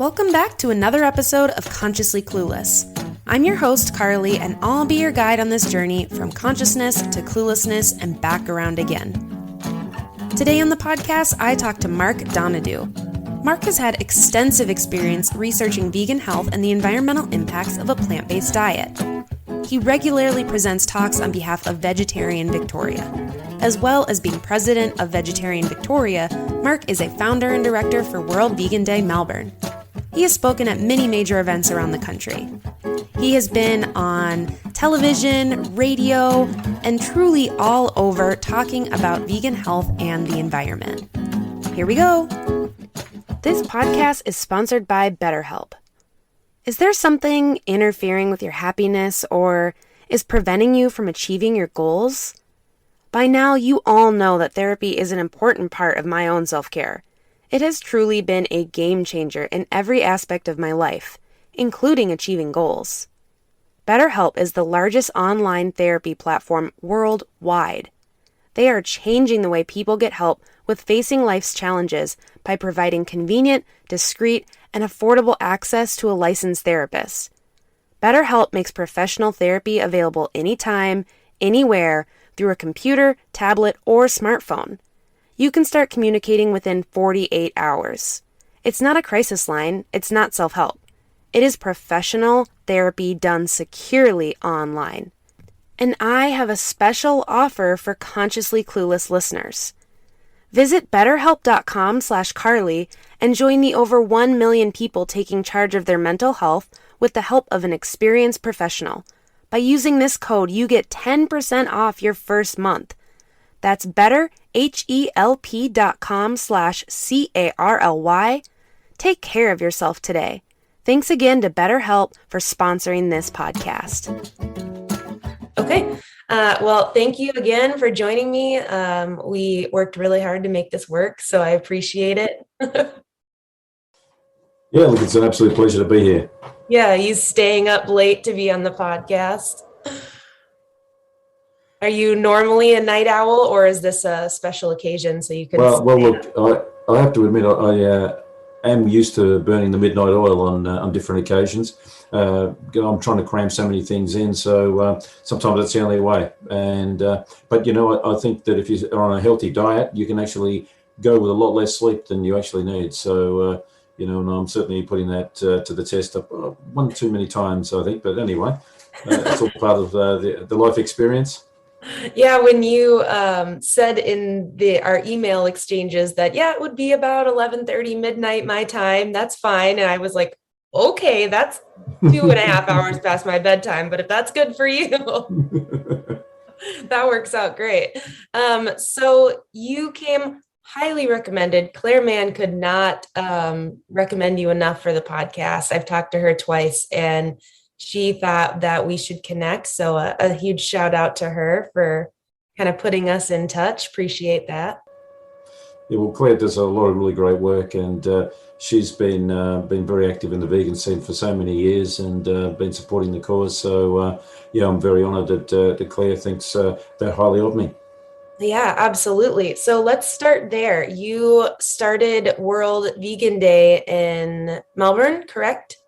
Welcome back to another episode of Consciously Clueless. I'm your host, Carly, and I'll be your guide on this journey from consciousness to cluelessness and back around again. Today on the podcast, I talk to Mark Doneddu. Mark has had extensive experience researching vegan health and the environmental impacts of a plant-based diet. He regularly presents talks on behalf of Vegetarian Victoria. As well as being president of Vegetarian Victoria, Mark is a founder and director for World Vegan Day Melbourne. He has spoken at many major events around the country. He has been on television, radio, and truly all over talking about vegan health and the environment. Here we go. This podcast is sponsored by BetterHelp. Is there something interfering with your happiness or is preventing you from achieving your goals? By now, you all know that therapy is an important part of my own self-care. It has truly been a game changer in every aspect of my life, including achieving goals. BetterHelp is the largest online therapy platform worldwide. They are changing the way people get help with facing life's challenges by providing convenient, discreet, and affordable access to a licensed therapist. BetterHelp makes professional therapy available anytime, anywhere, through a computer, tablet, or smartphone. You can start communicating within 48 hours. It's not a crisis line. It's not self-help. It is professional therapy done securely online. And I have a special offer for Consciously Clueless listeners. Visit betterhelp.com/Carly and join the over 1 million people taking charge of their mental health with the help of an experienced professional. By using this code, you get 10% off your first month. That's betterhelp.com/CARLY. Take care of yourself today. Thanks again to BetterHelp for sponsoring this podcast. Okay. Well, thank you again for joining me. We worked really hard to make this work, so I appreciate it. Yeah, look, it's an absolute pleasure to be here. Yeah, you staying up late to be on the podcast. Are you normally a night owl, or is this a special occasion so you can? Well, look, I have to admit, I am used to burning the midnight oil on different occasions. I'm trying to cram so many things in, so sometimes that's the only way. And but I think that if you're on a healthy diet, you can actually go with a lot less sleep than you actually need. So and I'm certainly putting that to the test one too many times, I think. But anyway, it's all part of the life experience. Yeah, when you said in our email exchanges that, it would be about 11:30 midnight my time, that's fine. And I was like, okay, that's 2.5 hours past my bedtime. But if that's good for you, that works out great. So you came highly recommended. Claire Mann could not recommend you enough for the podcast. I've talked to her twice and she thought that we should connect. So a huge shout out to her for kind of putting us in touch. Appreciate that. Yeah, well, Claire does a lot of really great work, and she's been very active in the vegan scene for so many years and been supporting the cause. So I'm very honored that Claire thinks that highly of me. Yeah, absolutely. So let's start there. You started World Vegan Day in Melbourne, correct?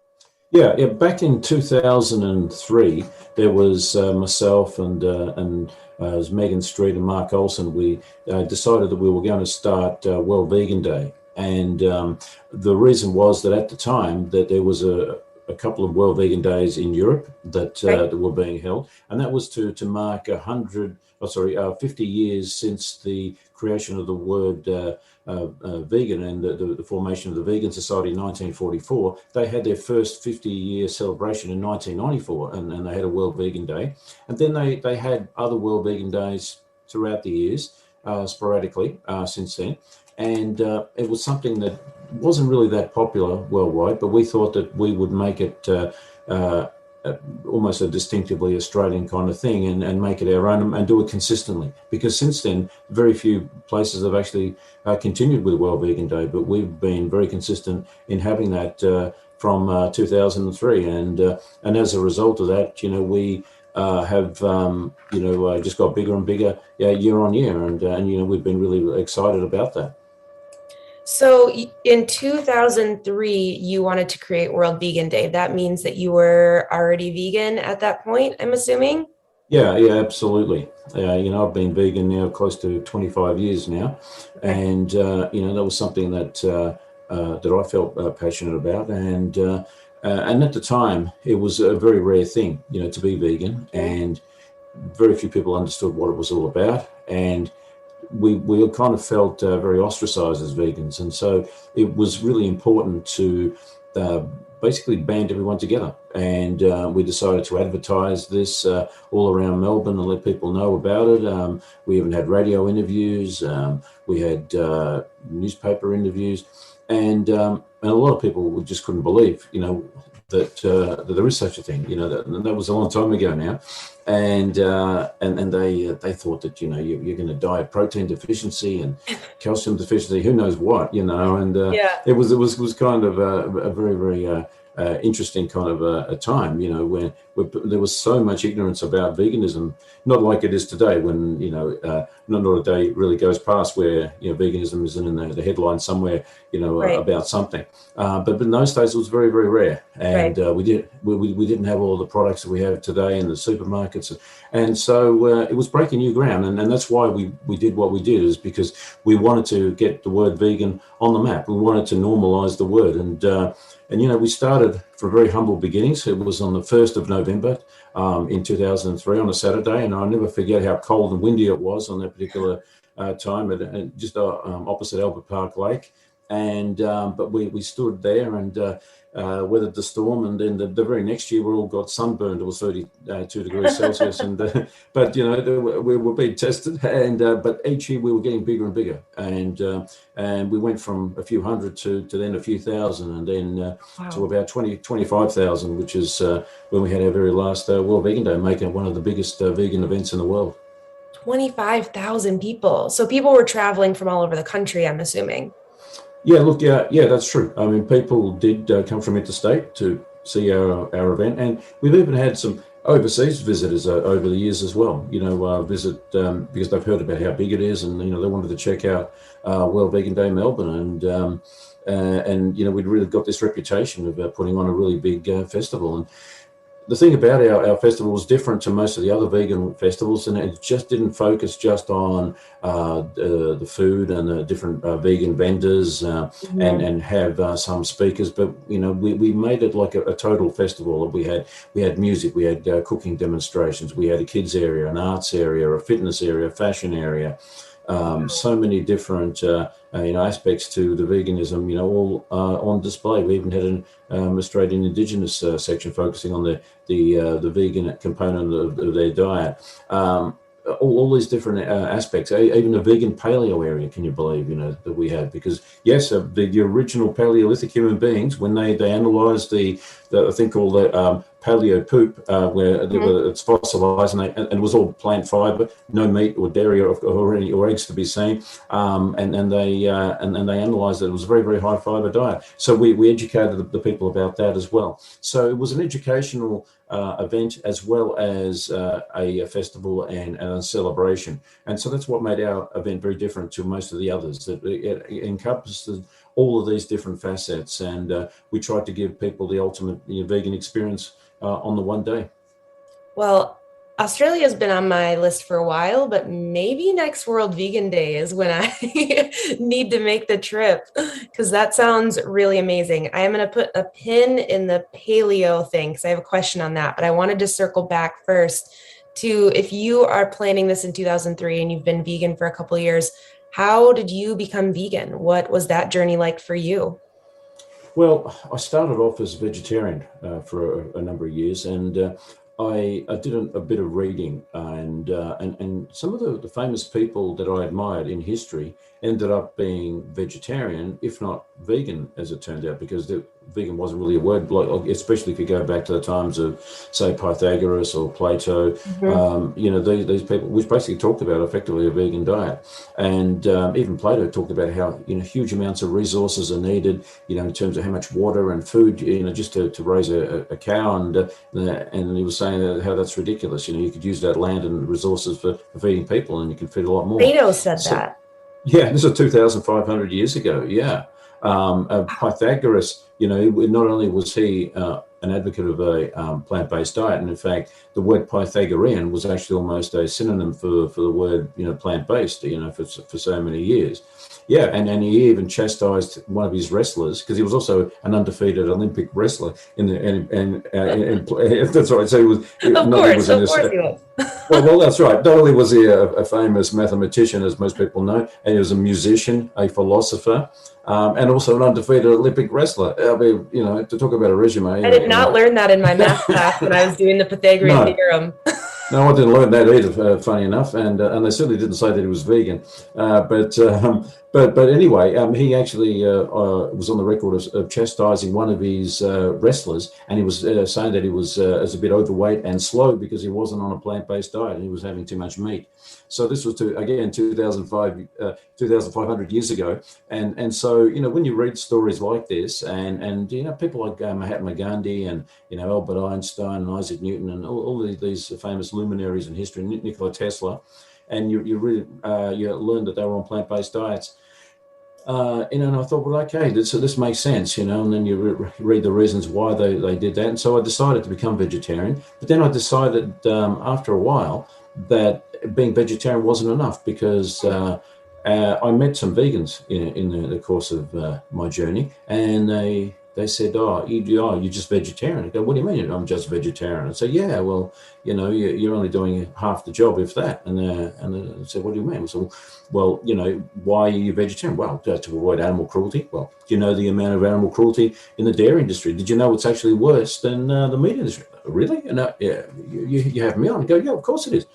Yeah. Back in 2003, there was myself and it was Megan Street and Mark Olson. We decided that we were going to start World Vegan Day, and the reason was that at the time that there was a couple of World Vegan Days in Europe that were being held, and that was to mark 50 years since the creation of the word vegan and the formation of the Vegan Society in 1944. They had their first 50-year celebration in 1994, and they had a World Vegan Day. And then they had other World Vegan Days throughout the years, sporadically since then. And it was something that wasn't really that popular worldwide, but we thought that we would make it almost a distinctively Australian kind of thing and make it our own and do it consistently. Because since then, very few places have actually continued with World Vegan Day, but we've been very consistent in having that from 2003. And as a result of that, we have just got bigger and bigger year on year. And we've been really excited about that. So in 2003, you wanted to create World Vegan Day. That means that you were already vegan at that point, I'm assuming? Yeah, yeah, absolutely. I've been vegan now close to 25 years now, Okay. and that was something that I felt passionate about, and at the time it was a very rare thing, to be vegan, Mhm. and very few people understood what it was all about, and we kind of felt very ostracized as vegans, and so it was really important to uh, basically band everyone together. And we decided to advertise this all around Melbourne and let people know about it. We even had radio interviews, we had newspaper interviews, and a lot of people just couldn't believe, that there is such a thing. That was a long time ago now, and they thought that you're going to die of protein deficiency and calcium deficiency, who knows what, and Yeah. it was kind of a very very interesting kind of a time, where there was so much ignorance about veganism, not like it is today, when not a day really goes past where veganism isn't in the headline somewhere, Right. about something. But in those days, it was very, very rare, and Right. we didn't have all the products that we have today in the supermarkets, and so it was breaking new ground, and that's why we did what we did, is because we wanted to get the word vegan on the map. We wanted to normalize the word, and we started from very humble beginnings. It was on the 1st of November in 2003 on a Saturday, and I'll never forget how cold and windy it was on that particular time at just opposite Albert Park Lake. And but we stood there and weathered the storm, and then the very next year we all got sunburned. It was 32 degrees Celsius, and but we were being tested, and but each year we were getting bigger and bigger, and we went from a few hundred to then a few thousand, and then to Wow. about 25,000, which is when we had our very last World Vegan Day, making it one of the biggest vegan events in the world. 25,000 people. So people were traveling from all over the country, I'm assuming. Yeah, look, yeah, that's true. I mean, people did come from interstate to see our event, and we've even had some overseas visitors over the years as well. Visit because they've heard about how big it is, and they wanted to check out World Vegan Day Melbourne, and we'd really got this reputation of putting on a really big festival. And the thing about our festival was different to most of the other vegan festivals, and it just didn't focus just on the food and the different vegan vendors, Mhm. and have some speakers, but we made it like a total festival. We had music, we had cooking demonstrations, we had a kids area, an arts area, a fitness area, a fashion area, so many different aspects to the veganism, all on display. We even had an Australian Indigenous section focusing on the vegan component of their diet. All these different aspects, even a vegan paleo area, can you believe, that we had? Because yes, the original Paleolithic human beings, when they analysed the thing called the paleo poop, where Mhm. it's fossilized, and it was all plant fiber, no meat or dairy or eggs to be seen, and they analysed that it was a very, very high fiber diet. So we educated the people about that as well. So it was an educational event as well as a festival and a celebration, and so that's what made our event very different to most of the others. That it encompassed all of these different facets, and we tried to give people the ultimate vegan experience on the one day. Well, Australia's been on my list for a while, but maybe next World Vegan Day is when I need to make the trip because that sounds really amazing. I am going to put a pin in the paleo thing because I have a question on that, but I wanted to circle back first to if you are planning this in 2003 and you've been vegan for a couple of years, how did you become vegan? What was that journey like for you? Well, I started off as a vegetarian for a number of years, and I did a bit of reading, and some of the famous people that I admired in history ended up being vegetarian, if not vegan, as it turned out, because vegan wasn't really a word, like, especially if you go back to the times of, say, Pythagoras or Plato. Mhm. These people, which basically talked about effectively a vegan diet, and even Plato talked about how huge amounts of resources are needed, in terms of how much water and food, just to raise a cow, and he was saying how that's ridiculous. You could use that land and resources for feeding people, and you can feed a lot more. Plato said So that. Yeah, this is 2,500 years ago. Yeah. Pythagoras, not only was he an advocate of a plant-based diet, and in fact, the word Pythagorean was actually almost a synonym for the word, plant-based, for so many years. Yeah, and he even chastised one of his wrestlers because he was also an undefeated Olympic wrestler in the and that's right. So he was Of not course, he of was course he was. well, that's right. Not only was he a famous mathematician, as most people know, and he was a musician, a philosopher, and also an undefeated Olympic wrestler. I mean, to talk about a resume. I did not learn that in my math class when I was doing the Pythagorean No, theorem. no, I didn't learn that either. Funny enough, and they certainly didn't say that he was vegan. But anyway, he actually was on the record of chastising one of his wrestlers, and he was saying that he was a bit overweight and slow because he wasn't on a plant-based diet and he was having too much meat. So this was again 2,500 years ago, and so when you read stories like this, and people like Mahatma Gandhi and Albert Einstein and Isaac Newton and all these famous luminaries in history, Nikola Tesla, and you really you learn that they were on plant-based diets. And I thought, well, okay, this makes sense, and then you read the reasons why they did that. And so I decided to become vegetarian. But then I decided after a while that being vegetarian wasn't enough because I met some vegans in the course of my journey, and they said, you're just vegetarian. I go, what do you mean I'm just vegetarian? I said, yeah, well, you're only doing half the job, if that. And I said, what do you mean? I said, well, why are you vegetarian? Well, to avoid animal cruelty. Well, do you know the amount of animal cruelty in the dairy industry? Did you know it's actually worse than the meat industry? Really? And yeah, you have me on. I go, yeah, of course it is.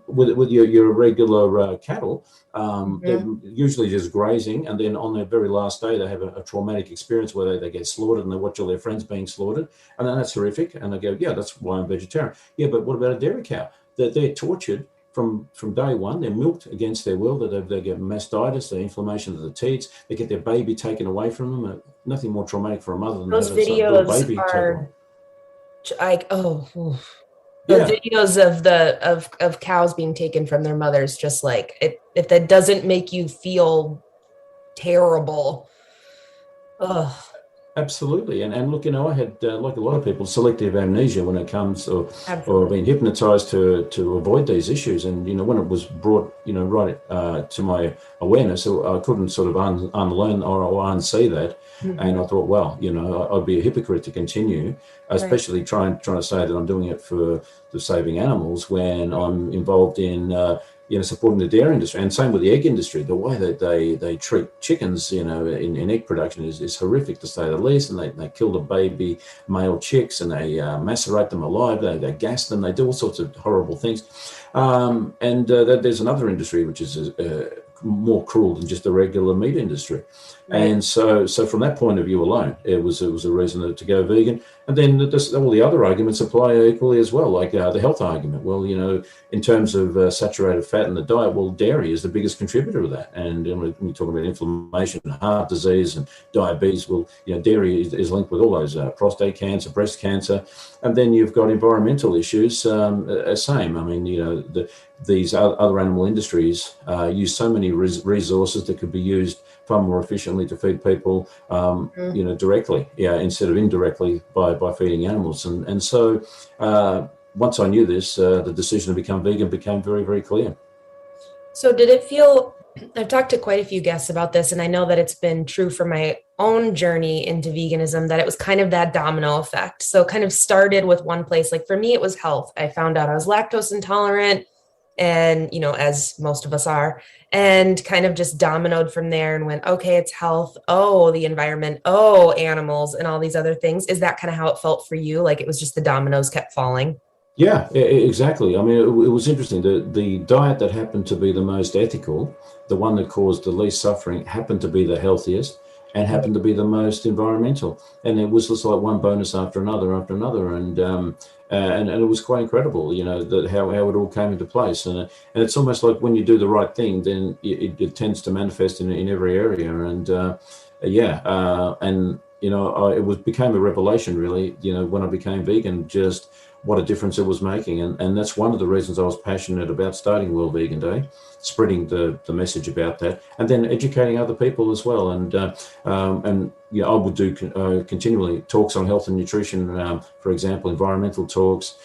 With your regular cattle, they're usually just grazing, and then on their very last day, they have a traumatic experience where they get slaughtered and they watch all their friends being slaughtered, and then that's horrific. And they go, yeah, that's why I'm vegetarian. Yeah, but what about a dairy cow? They're tortured from day one. They're milked against their will. They get mastitis, the inflammation of the teats. They get their baby taken away from them. Nothing more traumatic for a mother than Those having a little videos baby taken away. are like, the Yeah. videos of cows being taken from their mothers, just like if that doesn't make you feel terrible. Ugh. Absolutely. And look, I had, like a lot of people, selective amnesia when it comes or being hypnotized to avoid these issues. And, when it was brought, right to my awareness, I couldn't sort of unlearn or unsee that. Mm-hmm. And I thought, well, I'd be a hypocrite to continue, especially trying to say that I'm doing it for the saving animals when I'm involved in supporting the dairy industry. And same with the egg industry. The way that they treat chickens, in egg production is horrific, to say the least. And they kill the baby male chicks and they macerate them alive. They gas them. They do all sorts of horrible things. And there's another industry which is more cruel than just the regular meat industry. Right. And so from that point of view alone, it was a reason to go vegan. And then all the other arguments apply equally as well, like the health argument. Well, in terms of saturated fat in the diet, well, dairy is the biggest contributor of that. And when you talk about inflammation, heart disease and diabetes, well, dairy is linked with all those prostate cancer, breast cancer. And then you've got environmental issues, same. I mean, these other animal industries use so many resources that could be used far more efficiently to feed people, directly, instead of indirectly by feeding animals. And so once I knew this, the decision to become vegan became very, very clear. So did it feel, I've talked to quite a few guests about this, and I know that it's been true for my own journey into veganism, that it was kind of that domino effect. So kind of started with one place. Like for me, it was health. I found out I was lactose intolerant, and, as most of us are, and kind of just dominoed from there and went, okay, it's health. Oh, the environment. Oh, animals and all these other things. Is that kind of how it felt for you? Like it was just the dominoes kept falling? Yeah, exactly. I mean, it was interesting. The diet that happened to be the most ethical, the one that caused the least suffering, happened to be the healthiest and happened to be the most environmental. And it was just like one bonus after another. And it was quite incredible, that how it all came into place. And it's almost like when you do the right thing, then it tends to manifest in every area. And it became a revelation, really, when I became vegan, just what a difference it was making. And that's one of the reasons I was passionate about starting World Vegan Day, spreading the message about that, and then educating other people as well. And I would do continually talks on health and nutrition, for example, environmental talks,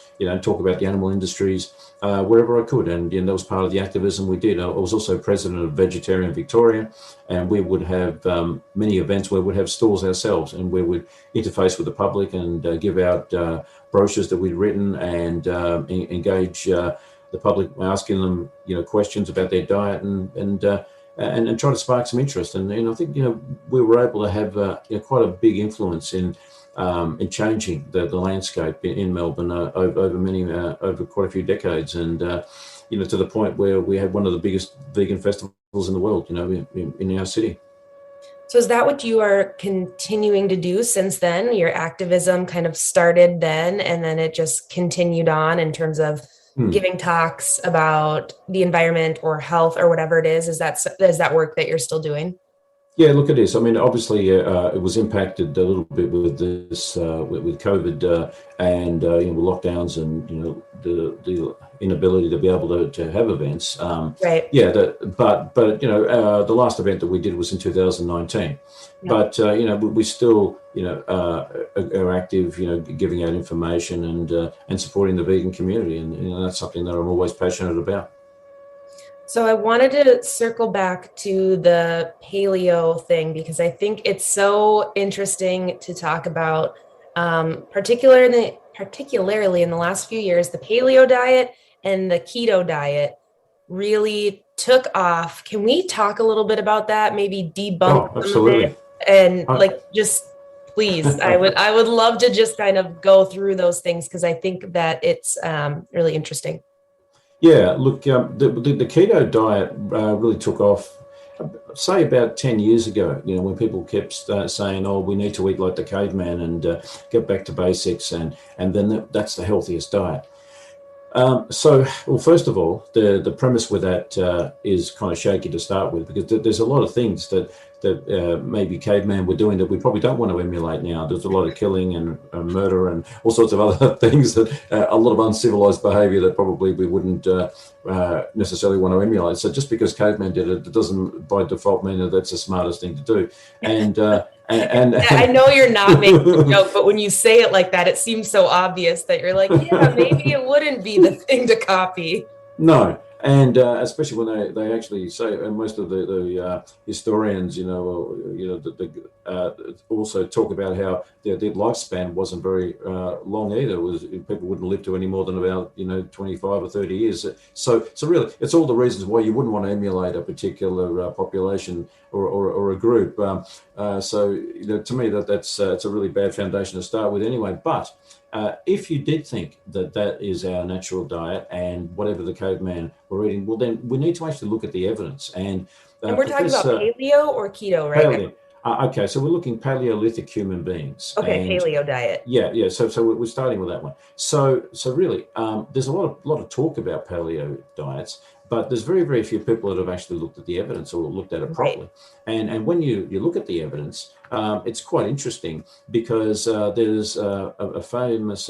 talk about the animal industries, wherever I could. And that was part of the activism we did. I was also president of Vegetarian Victoria, and we would have many events where we'd have stalls ourselves, and where we'd interface with the public and give out brochures that we'd written, and engage the public, asking them questions about their diet, and try to spark some interest. And I think we were able to have quite a big influence in changing the landscape in Melbourne over quite a few decades, and to the point where we had one of the biggest vegan festivals in the world, in our city. So is that what you are continuing to do since then? Your activism kind of started then, and then it just continued on in terms of giving talks about the environment or health or whatever it is. Is that work that you're still doing? Yeah, look, it is. I mean, obviously, it was impacted a little bit with this, with COVID and lockdowns, and the inability to be able to have events. Right. Yeah, but the last event that we did was in 2019. Yeah. But we still are active, giving out information and supporting the vegan community, and that's something that I'm always passionate about. So I wanted to circle back to the paleo thing, because I think it's so interesting to talk about, particularly in the last few years. The paleo diet and the keto diet really took off. Can we talk a little bit about that? Maybe debunk absolutely. Some of it, and just please, I would love to just kind of go through those things, because I think that it's really interesting. Yeah, look, the keto diet really took off, say, about 10 years ago, when people kept saying, oh, we need to eat like the caveman and get back to basics, and then that's the healthiest diet. Well, first of all, the premise with that is kind of shaky to start with, because there's a lot of things that maybe cavemen were doing that we probably don't want to emulate now. There's a lot of killing and murder and all sorts of other things, that a lot of uncivilized behavior that probably we wouldn't necessarily want to emulate. So just because cavemen did it, it doesn't by default mean that that's the smartest thing to do. And I know you're not making a joke, but when you say it like that, it seems so obvious that you're like, yeah, maybe it wouldn't be the thing to copy. No. And especially when they actually say, and most of the historians, also talk about how their lifespan wasn't very long either. People wouldn't live to any more than about 25 or 30 years. So really, it's all the reasons why you wouldn't want to emulate a particular population or a group. To me, that's it's a really bad foundation to start with anyway. But if you did think that is our natural diet and whatever the caveman were eating, well, then we need to actually look at the evidence. And we're talking about paleo or keto, right? Paleo. Okay, so we're looking Paleolithic human beings. Okay, paleo diet. Yeah. So we're starting with that one. So really, there's a lot of talk about paleo diets, but there's very, very few people that have actually looked at the evidence or looked at it properly. Right. And when you look at the evidence, it's quite interesting, because there's a famous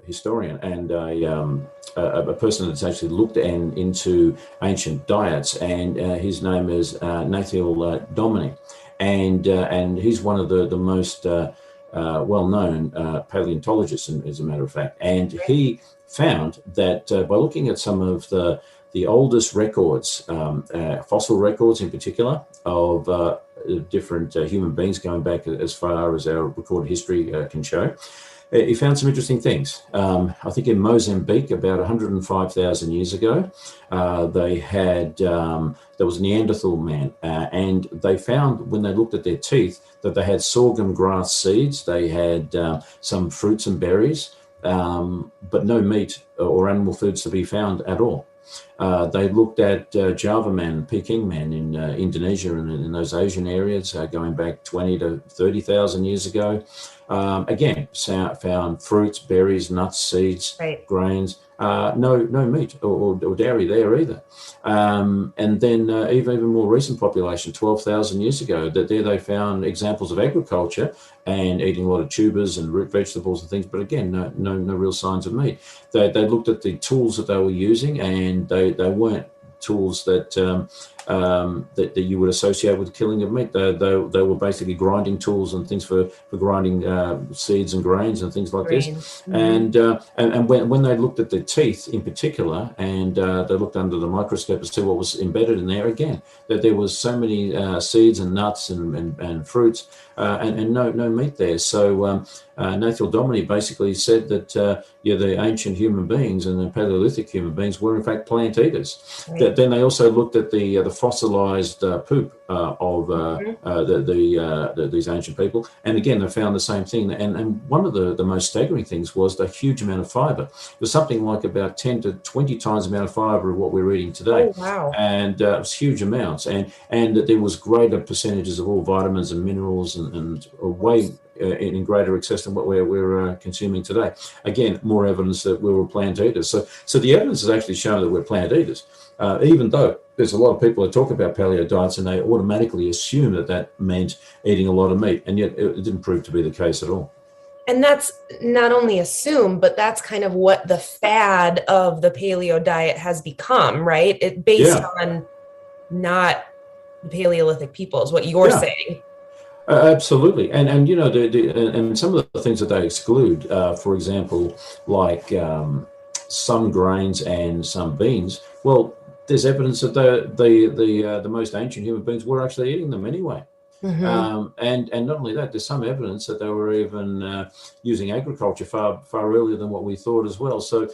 historian and a person that's actually looked into ancient diets, and his name is Nathaniel Dominic, and he's one of the most well-known paleontologists, as a matter of fact. And he found that by looking at some of the oldest records, fossil records in particular, of different human beings going back as far as our recorded history can show, he found some interesting things. I think in Mozambique, about 105,000 years ago, there was a Neanderthal man, and they found, when they looked at their teeth, that they had sorghum grass seeds, they had some fruits and berries, but no meat or animal foods to be found at all. They looked at Java man, Peking man in Indonesia and in those Asian areas going back 20 to 30,000 years ago. Again, found fruits, berries, nuts, seeds, right, grains. no meat or dairy there either. And then even more recent population, 12,000 years ago, that there they found examples of agriculture and eating a lot of tubers and root vegetables and things, but again, no real signs of meat. They looked at the tools that they were using, and they weren't tools that that you would associate with killing of meat. They were basically grinding tools and things for grinding seeds and grains and things like this. Mm-hmm. And when they looked at the teeth in particular, and they looked under the microscope to see what was embedded in there, again, that there was so many seeds and nuts and fruits and no meat there. So Nathan Dominy basically said that the ancient human beings and the Paleolithic human beings were in fact plant eaters. Right. Then they also looked at the fossilized poop of these ancient people, and again they found the same thing. And one of the most staggering things was the huge amount of fiber. It was something like about 10 to 20 times the amount of fiber of what we're eating today. Oh, wow. And it was huge amounts, and there was greater percentages of all vitamins and minerals and way in greater excess than what we're consuming today. Again, more evidence that we were plant eaters. So the evidence has actually shown that we're plant eaters, even though there's a lot of people that talk about paleo diets and they automatically assume that meant eating a lot of meat, and yet it didn't prove to be the case at all. And that's not only assumed, but that's kind of what the fad of the paleo diet has become, right? It based on not the Paleolithic people is what you're saying. Absolutely, and and some of the things that they exclude, for example, like some grains and some beans. Well, there's evidence that the most ancient human beings were actually eating them anyway. Mm-hmm. And not only that, there's some evidence that they were even using agriculture far earlier than what we thought as well. So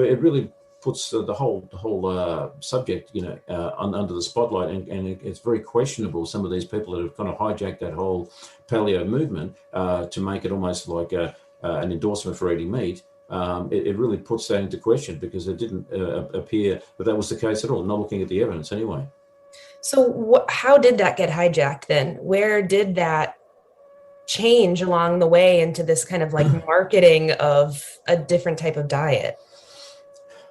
it really puts the whole subject, under the spotlight, and it's very questionable. Some of these people that have kind of hijacked that whole paleo movement to make it almost like an endorsement for eating meat. It really puts that into question, because it didn't appear that was the case at all. Not looking at the evidence anyway. So how did that get hijacked then? Where did that change along the way into this kind of like marketing of a different type of diet?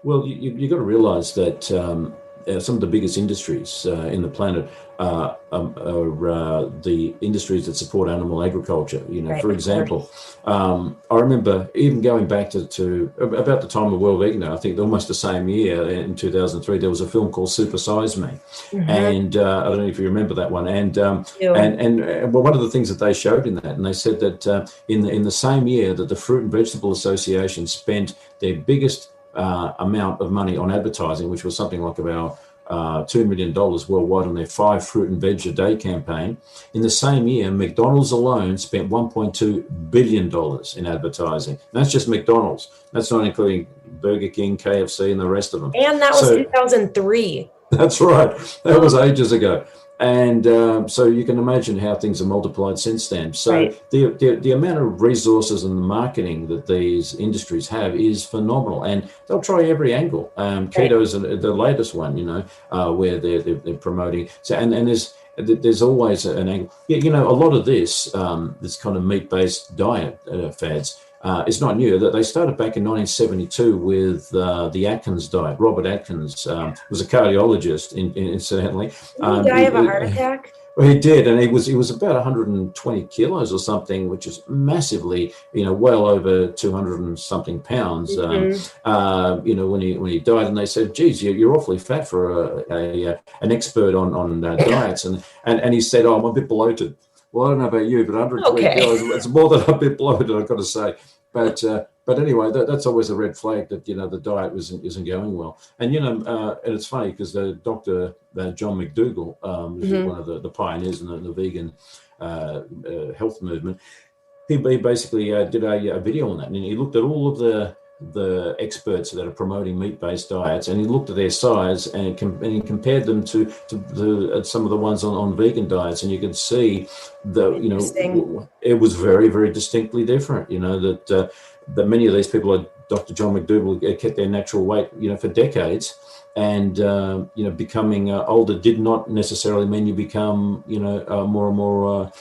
Well, you got to realize that some of the biggest industries in the planet are the industries that support animal agriculture. Right. For example, I remember even going back to about the time of World Vegan Day, I think almost the same year, in 2003, there was a film called Super Size Me. Mm-hmm. And I don't know if you remember that one. And one of the things that they showed in that, and they said that in the same year that the Fruit and Vegetable Association spent their biggest amount of money on advertising, which was something like about $2 million worldwide on their 5 fruit and veg a day campaign. In the same year, McDonald's alone spent $1.2 billion in advertising. And that's just McDonald's. That's not including Burger King, KFC, and the rest of them. And that was 2003. That's right. That was ages ago. And so you can imagine how things have multiplied since then. So right. the amount of resources and the marketing that these industries have is phenomenal, and they'll try every angle. Keto is the latest one, where they're promoting. So and there's always an angle. Yeah, a lot of this kind of meat-based diet fads. It's not new. That they started back in 1972 with the Atkins diet. Robert Atkins was a cardiologist, incidentally. Did he die of a heart attack? Well, he did, and he was about 120 kilos or something, which is massively, well over 200 and something pounds. Mm-hmm. When he died, and they said, "Geez, you're awfully fat for an expert on diets," and he said, "Oh, I'm a bit bloated." Well, I don't know about you, but 120 kilos, it's more than a bit bloated, I've got to say. But anyway, that's always a red flag that, the diet isn't going well. And, and it's funny because the Dr. John McDougall, who's mm-hmm. one of the pioneers in the vegan health movement, he basically did a video on that. And he looked at all of the experts that are promoting meat-based diets, and he looked at their size and he compared them to some of the ones on vegan diets, and you could see it was very, very distinctly different. That many of these people, like Dr. John McDougall, kept their natural weight, for decades, and becoming older did not necessarily mean you become more and more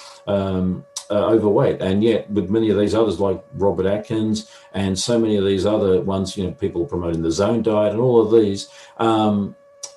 overweight. And yet with many of these others like Robert Atkins and so many of these other ones, people promoting the zone diet and all of these,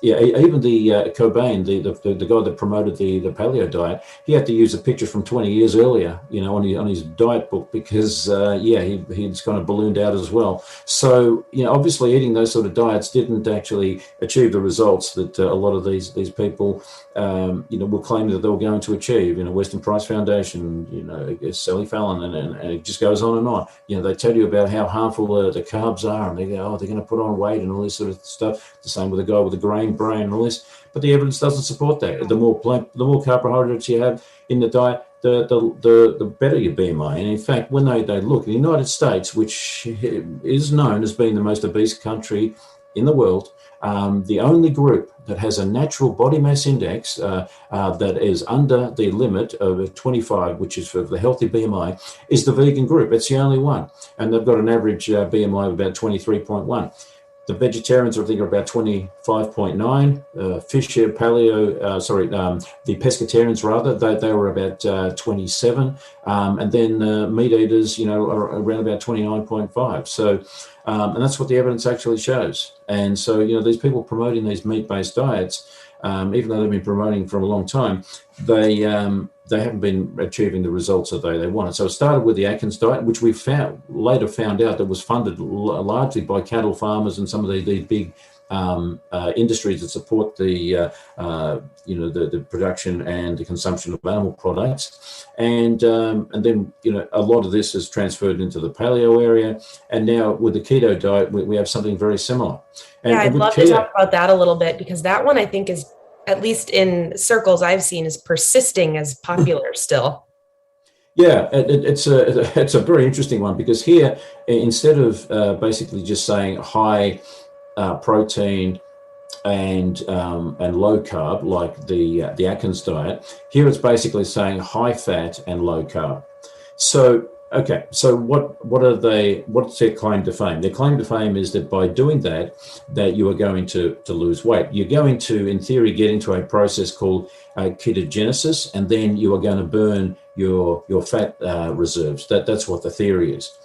even the Cobain, the guy that promoted the paleo diet, he had to use a picture from 20 years earlier, on his diet book because he's kind of ballooned out as well. So obviously eating those sort of diets didn't actually achieve the results that a lot of these people were claiming that they were going to achieve. Western Price Foundation, Sally Fallon, and it just goes on and on. They tell you about how harmful the carbs are, and they go, oh, they're going to put on weight and all this sort of stuff. The same with the guy with the grain brain and all this, but the evidence doesn't support that. The more carbohydrates you have in the diet, the better your BMI. And in fact, when they look, the United States, which is known as being the most obese country in the world, the only group that has a natural body mass index that is under the limit of 25, which is for the healthy BMI, is the vegan group. It's the only one. And they've got an average BMI of about 23.1. The vegetarians, I think, are about 25.9. Fish, paleo, the pescatarians, rather, they were about 27. And then meat eaters, are around about 29.5. So, and that's what the evidence actually shows. And so, these people promoting these meat-based diets, even though they've been promoting for a long time, they haven't been achieving the results that they wanted. So it started with the Atkins diet, which we later found out that was funded largely by cattle farmers and some of these big industries that support the production and the consumption of animal products, and then a lot of this is transferred into the paleo area, and now with the keto diet we have something very similar. I'd love to talk about that a little bit, because that one I think is, at least in circles I've seen, is persisting as popular still. Yeah, it's a very interesting one, because here, instead of basically just saying high protein and low carb like the Atkins diet, here it's basically saying high fat and low carb. So what's their claim to fame? Their claim to fame is that by doing that you are going to lose weight. You're going to, in theory, get into a process called ketogenesis, and then you are going to burn your fat reserves. That's what the theory is.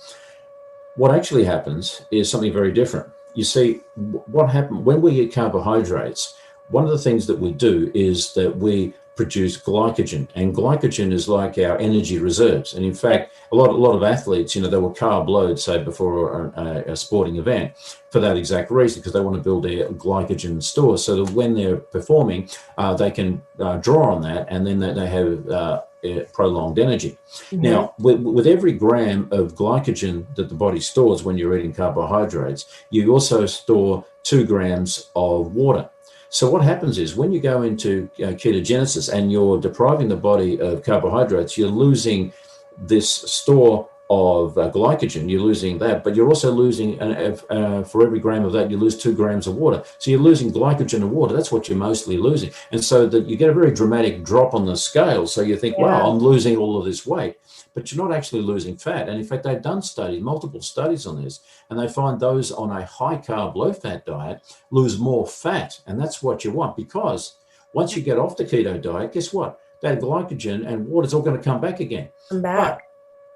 What actually happens is something very different. You see, what happens when we eat carbohydrates, one of the things that we do is that we produce glycogen, and glycogen is like our energy reserves. And in fact, a lot of athletes, they will carb load, say, before a sporting event for that exact reason, because they want to build their glycogen stores so that when they're performing, they can draw on that, and then they have prolonged energy. Mm-hmm. Now, with every gram of glycogen that the body stores when you're eating carbohydrates, you also store 2 grams of water. So what happens is when you go into ketogenesis and you're depriving the body of carbohydrates, you're losing this store of glycogen, you're losing that, but you're also losing, for every gram of that, you lose 2 grams of water. So you're losing glycogen and water. That's what you're mostly losing. And so that you get a very dramatic drop on the scale. So you think, wow, I'm losing all of this weight, but you're not actually losing fat. And in fact, they've done multiple studies on this, and they find those on a high carb, low fat diet lose more fat. And that's what you want, because once you get off the keto diet, guess what? That glycogen and water is all going to come back again.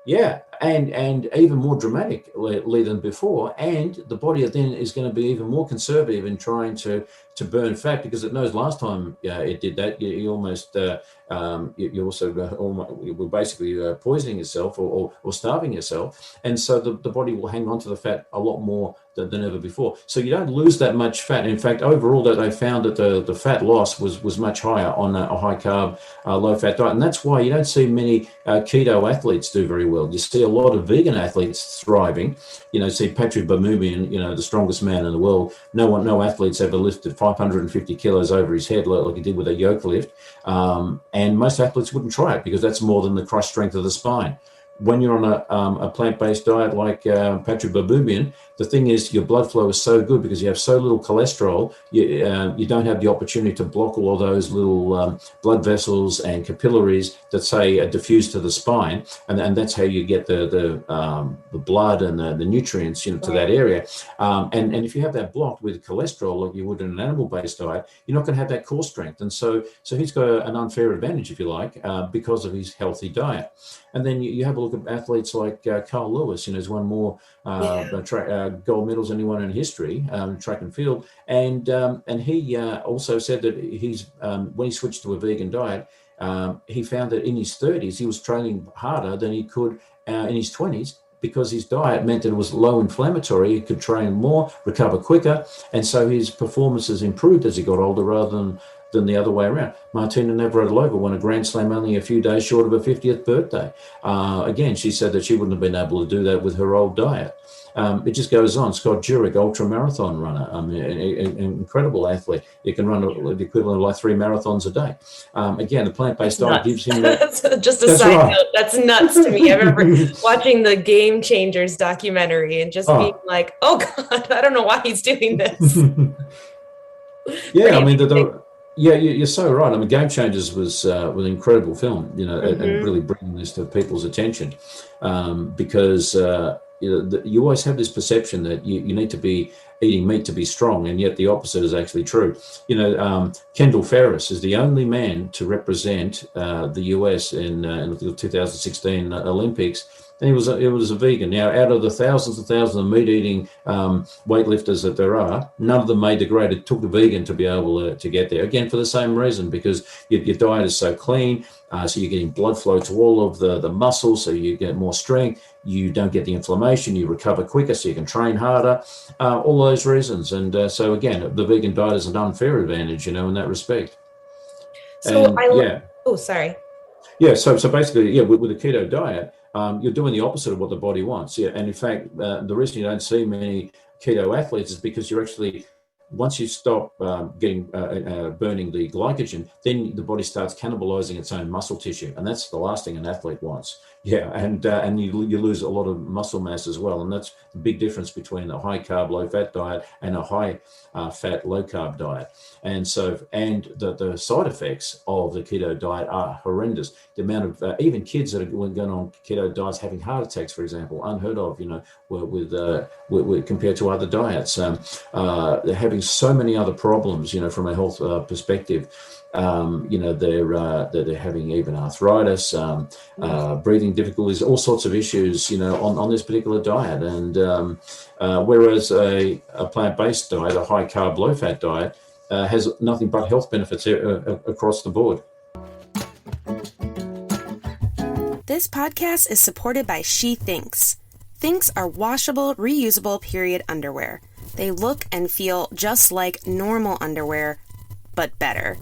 Yeah, and even more dramatically than before, and the body then is going to be even more conservative in trying to burn fat, because it knows last time it did that, you almost you also were basically poisoning yourself or starving yourself, and so the body will hang on to the fat a lot more than ever before. So you don't lose that much fat. In fact, overall, that they found that the fat loss was much higher on a high carb, low fat diet, and that's why you don't see many keto athletes do very well. You see a lot of vegan athletes thriving. See Patrick Bermoubian, the strongest man in the world. No athlete's ever lifted 550 kilos over his head like he did with a yoke lift. And most athletes wouldn't try it because that's more than the crush strength of the spine. when you're on a plant-based diet like Patrick Baboumian, the thing is your blood flow is so good because you have so little cholesterol. You don't have the opportunity to block all of those little blood vessels and capillaries that say are diffused to the spine, and that's how you get the blood and the nutrients to that area. And if you have that blocked with cholesterol like you would in an animal-based diet, you're not going to have that core strength. And so he's got an unfair advantage, if you like, because of his healthy diet. And then you have a look at athletes like Carl Lewis, who's won more gold medals than anyone in history, track and field. And he also said that when he switched to a vegan diet, he found that in his 30s, he was training harder than he could in his 20s, because his diet meant that it was low inflammatory. He could train more, recover quicker. And so his performances improved as he got older rather than the other way around. Martina Navratilova won a Grand Slam only a few days short of her 50th birthday. Again, she said that she wouldn't have been able to do that with her old diet. It just goes on. Scott Jurek, ultra-marathon runner, an incredible athlete. He can run the equivalent of like 3 marathons a day. Again, the plant-based diet gives him that. Just a side note, that's nuts to me. I remember watching the Game Changers documentary and just being like, oh God, I don't know why he's doing this. Yeah, I mean, you're so right. I mean, Game Changers was an incredible film, and really bringing this to people's attention, because you always have this perception that you need to be eating meat to be strong, and yet the opposite is actually true. Kendall Ferris is the only man to represent the US in the 2016 Olympics. And he was a vegan. Now, out of the thousands and thousands of meat-eating weightlifters that there are, none of them made the grade. It took a vegan to be able to get there. Again, for the same reason, because your diet is so clean, so you're getting blood flow to all of the muscles, so you get more strength. You don't get the inflammation. You recover quicker, so you can train harder. All those reasons. And so, again, the vegan diet is an unfair advantage, in that respect. So sorry. Yeah, so basically, with the keto diet, you're doing the opposite of what the body wants. Yeah, and in fact, the reason you don't see many keto athletes is because you're actually, once you stop burning the glycogen, then the body starts cannibalizing its own muscle tissue, and that's the last thing an athlete wants. Yeah, and you lose a lot of muscle mass as well, and that's the big difference between a high carb, low fat diet and a high fat, low carb diet. And so, the side effects of the keto diet are horrendous. The amount of even kids that are going on keto diets having heart attacks, for example, unheard of, with compared to other diets. They're having so many other problems, from a health perspective. They're having even arthritis, breathing difficulties, all sorts of issues, on this particular diet. And whereas a plant-based diet, a high-carb, low-fat diet, has nothing but health benefits across the board. This podcast is supported by showThanks. Thinks are washable, reusable period underwear. They look and feel just like normal underwear, but better.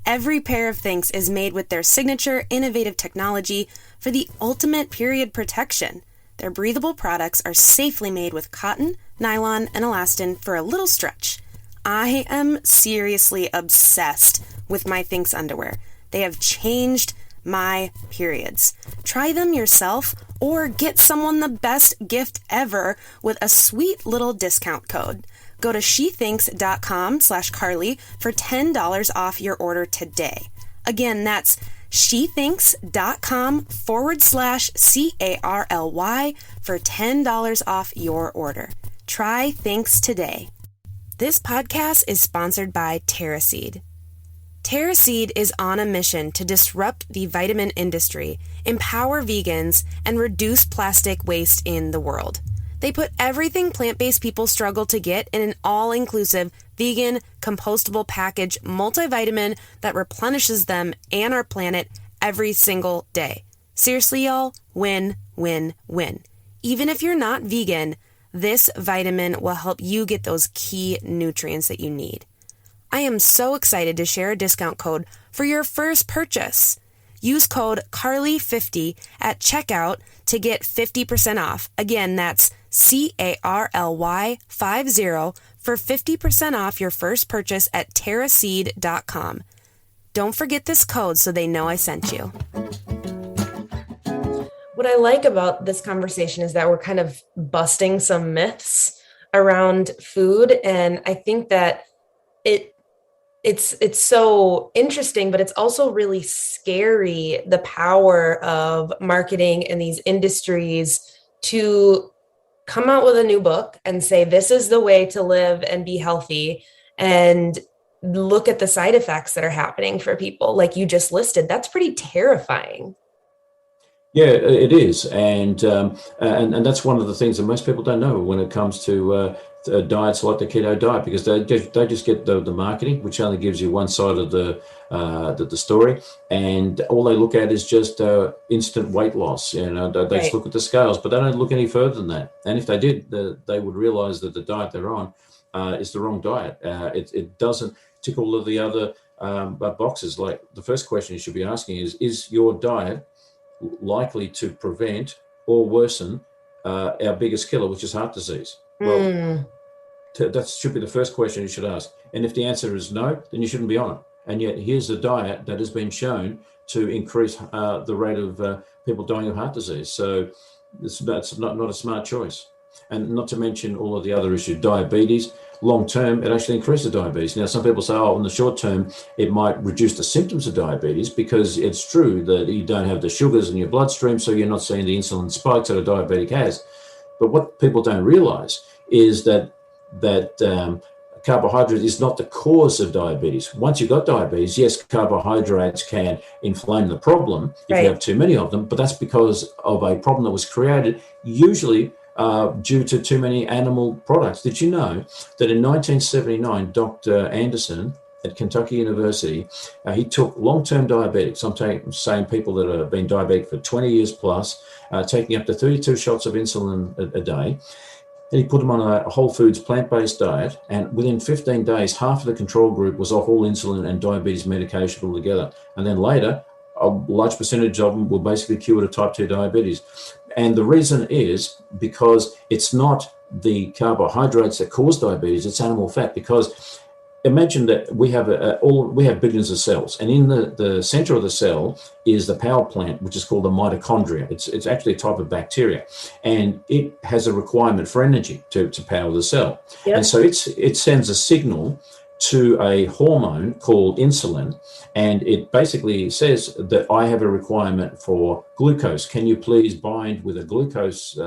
Every pair of Thinks is made with their signature innovative technology for the ultimate period protection. Their breathable products are safely made with cotton, nylon, and elastin for a little stretch. I am seriously obsessed with my Thinks underwear. They have changed my periods. Try them yourself or get someone the best gift ever with a sweet little discount code. Go to showthanks.com/Carly for $10 off your order today. Again, that's showthanks.com/CARLY for $10 off your order. Try Thanks today. This podcast is sponsored by TerraSeed. TerraSeed is on a mission to disrupt the vitamin industry, empower vegans, and reduce plastic waste in the world. They put everything plant-based people struggle to get in an all-inclusive, vegan, compostable package multivitamin that replenishes them and our planet every single day. Seriously, y'all, win, win, win. Even if you're not vegan, this vitamin will help you get those key nutrients that you need. I am so excited to share a discount code for your first purchase. Use code CARLY50 at checkout to get 50% off. Again, that's CARLY50 for 50% off your first purchase at Terraseed.com. Don't forget this code so they know I sent you. what I like about this conversation is that we're kind of busting some myths around food. And I think that it it's so interesting, but it's also really scary, the power of marketing and these industries to come out with a new book and say, this is the way to live and be healthy. And look at the side effects that are happening for people, like you just listed. That's pretty terrifying. Yeah, it is, and that's one of the things that most people don't know when it comes to diets like the keto diet, because they just get the marketing, which only gives you one side of the story, and all they look at is just instant weight loss. They just look at the scales, but they don't look any further than that. And if they did, they would realize that the diet they're on is the wrong diet. It doesn't tick all of the other boxes. Like, the first question you should be asking is your diet likely to prevent or worsen our biggest killer, which is heart disease? Well, that should be the first question you should ask. And if the answer is no, then you shouldn't be on it. And yet here's a diet that has been shown to increase the rate of people dying of heart disease. So that's not a smart choice. And not to mention all of the other issues. Diabetes, long term, it actually increases diabetes. Now, some people say, in the short term, it might reduce the symptoms of diabetes, because it's true that you don't have the sugars in your bloodstream, so you're not seeing the insulin spikes that a diabetic has. But what people don't realize is that carbohydrate is not the cause of diabetes. Once you've got diabetes, yes, carbohydrates can inflame the problem if you have too many of them, but that's because of a problem that was created, usually due to too many animal products. Did you know that in 1979, Dr. Anderson at Kentucky University, he took long-term diabetics, I'm saying people that have been diabetic for 20 years plus, taking up to 32 shots of insulin a day, and he put them on a whole foods plant-based diet, and within 15 days, half of the control group was off all insulin and diabetes medication altogether. And then later, a large percentage of them were basically cured of type 2 diabetes. And the reason is because it's not the carbohydrates that cause diabetes, it's animal fat. Because imagine that we have billions of cells, and in the center of the cell is the power plant, which is called the mitochondria. It's actually a type of bacteria, and it has a requirement for energy to power the cell. Yep. And so it sends a signal to a hormone called insulin, and it basically says that I have a requirement for glucose. Can you please bind with a glucose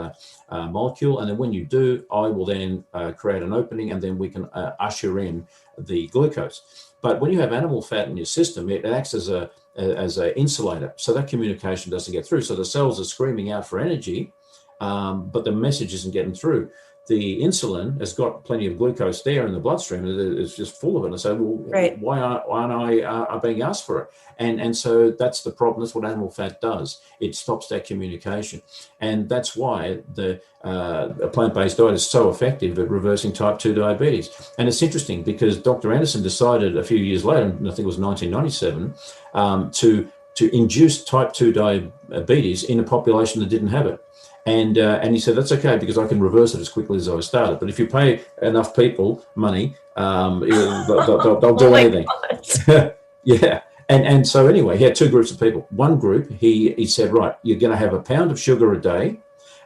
molecule? And then when you do, I will then create an opening, and then we can usher in the glucose. But when you have animal fat in your system, it acts as a insulator, so that communication doesn't get through. So the cells are screaming out for energy, but the message isn't getting through. The insulin has got plenty of glucose there in the bloodstream. It's just full of it. And so, why aren't I being asked for it? And so that's the problem. That's what animal fat does. It stops that communication. And that's why a plant-based diet is so effective at reversing type 2 diabetes. And it's interesting because Dr. Anderson decided a few years later, I think it was 1997, to induce type 2 diabetes in a population that didn't have it. And he said, that's okay, because I can reverse it as quickly as I started. But if you pay enough people money, they'll do anything. Yeah. And so anyway, he had two groups of people. One group, he said, right, you're going to have a pound of sugar a day,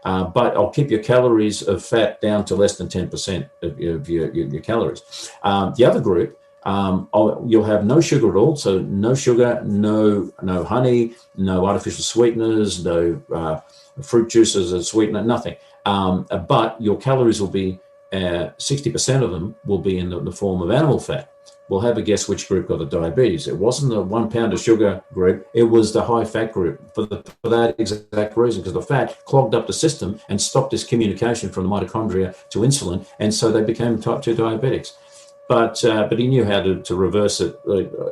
but I'll keep your calories of fat down to less than 10% of your calories. The other group, you'll have no sugar at all. So no sugar, no honey, no artificial sweeteners, no fruit juices as a sweetener, nothing. But your calories will be, 60% of them will be in the form of animal fat. Well, have a guess which group got the diabetes. It wasn't the 1 pound of sugar group, it was the high fat group, for that exact reason, because the fat clogged up the system and stopped this communication from the mitochondria to insulin, and so they became type 2 diabetics. But he knew how to reverse it,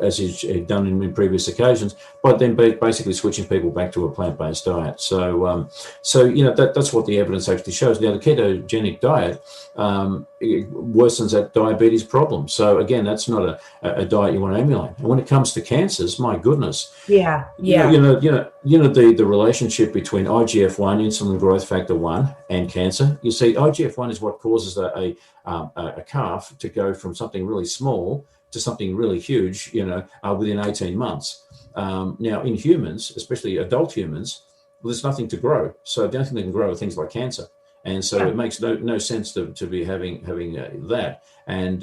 as he'd done in previous occasions, but then basically switching people back to a plant-based diet. So that's what the evidence actually shows. Now, the ketogenic diet worsens that diabetes problem. So again, that's not a diet you want to emulate. And when it comes to cancers, my goodness, yeah. The relationship between IGF-1, insulin growth factor 1, and cancer. You see, IGF-1 is what causes a calf to go from something really small to something really huge, within 18 months. Now, in humans, especially adult humans, Well, there's nothing to grow. So the only thing that can grow are things like cancer. And so it makes no sense to be having that. And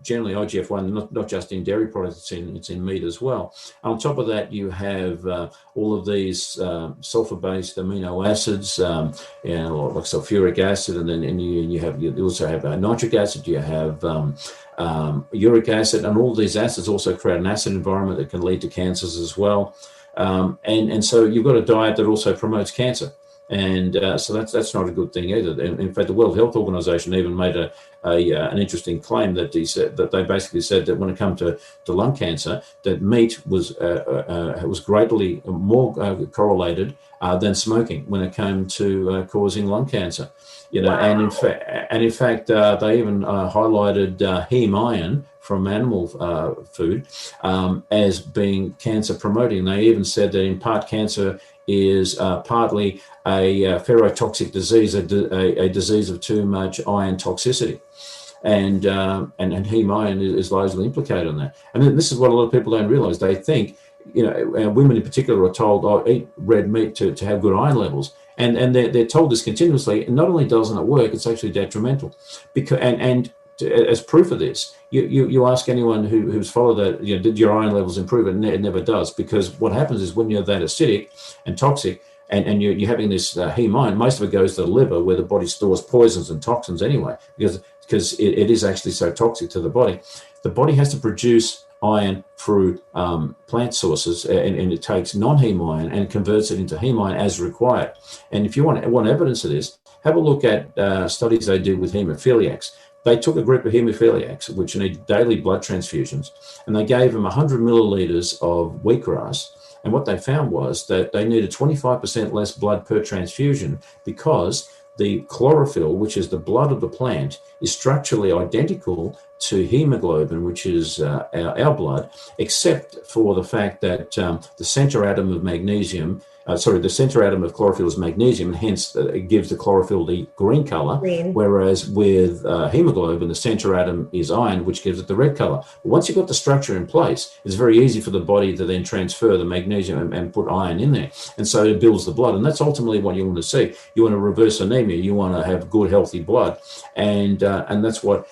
generally IGF-1, not just in dairy products, it's in meat as well. On top of that, you have all of these sulfur-based amino acids, like sulfuric acid, and then you also have nitric acid. You have uric acid, and all these acids also create an acid environment that can lead to cancers as well. And so you've got a diet that also promotes cancer. And so that's not a good thing either. In fact, the World Health Organization even made an interesting claim that they basically said that when it comes to lung cancer, that meat was greatly more correlated than smoking when it came to causing lung cancer. Wow. And in fact, they even highlighted heme iron from animal food as being cancer promoting. They even said that in part cancer is partly a ferrotoxic disease, a disease of too much iron toxicity. And heme iron is largely implicated in that. And then this is what a lot of people don't realize. They think, women in particular are told, eat red meat to have good iron levels. And they're told this continuously. And not only doesn't it work, it's actually detrimental. And as proof of this, you ask anyone who's followed that, did your iron levels improve? It never does, because what happens is when you're that acidic and toxic, and you're having this heme iron, most of it goes to the liver, where the body stores poisons and toxins anyway, because it is actually so toxic to the body. The body has to produce iron through plant sources, and it takes non-heme iron and converts it into heme iron as required. And if you want evidence of this, have a look at studies they did with hemophiliacs. They took a group of hemophiliacs, which need daily blood transfusions, and they gave them 100 milliliters of wheatgrass. And what they found was that they needed 25% less blood per transfusion, because the chlorophyll, which is the blood of the plant, is structurally identical to hemoglobin, which is our blood, except for the fact that the center atom of magnesium, the center atom of chlorophyll is magnesium, and hence it gives the chlorophyll the green color. Whereas with hemoglobin, the center atom is iron, which gives it the red color. But once you've got the structure in place, it's very easy for the body to then transfer the magnesium and put iron in there. And so it builds the blood. And that's ultimately what you want to see. You want to reverse anemia. You want to have good, healthy blood. And that's what